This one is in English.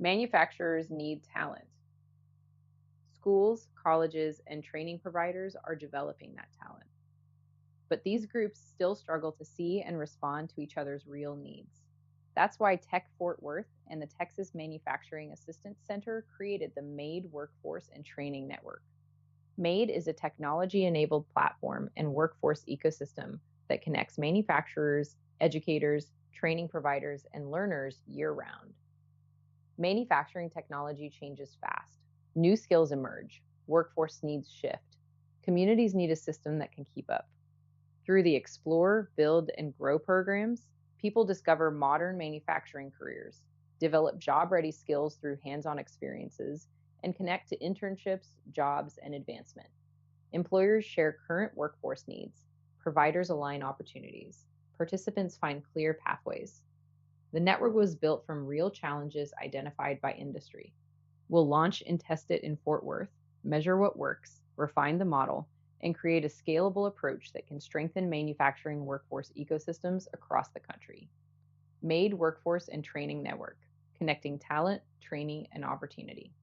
Manufacturers need talent. Schools, colleges, and training providers are developing that talent. But these groups still struggle to see and respond to each other's real needs. That's why Tech Fort Worth and the Texas Manufacturing Assistance Center created the MADE Workforce and Training Network. MADE is a technology enabled platform and workforce ecosystem that connects manufacturers, educators, training providers, and learners year round. Manufacturing technology changes fast. New skills emerge. Workforce needs shift. Communities need a system that can keep up. Through the Explore, Build, and Grow programs, people discover modern manufacturing careers, develop job ready skills through hands on experiences, and connect to internships, jobs, and advancement. Employers share current workforce needs, providers align opportunities, participants find clear pathways. The network was built from real challenges identified by industry. We'll launch and test it in Fort Worth, measure what works, refine the model, and create a scalable approach that can strengthen manufacturing workforce ecosystems across the country. MADE Workforce and Training Network, connecting talent, training, and opportunity.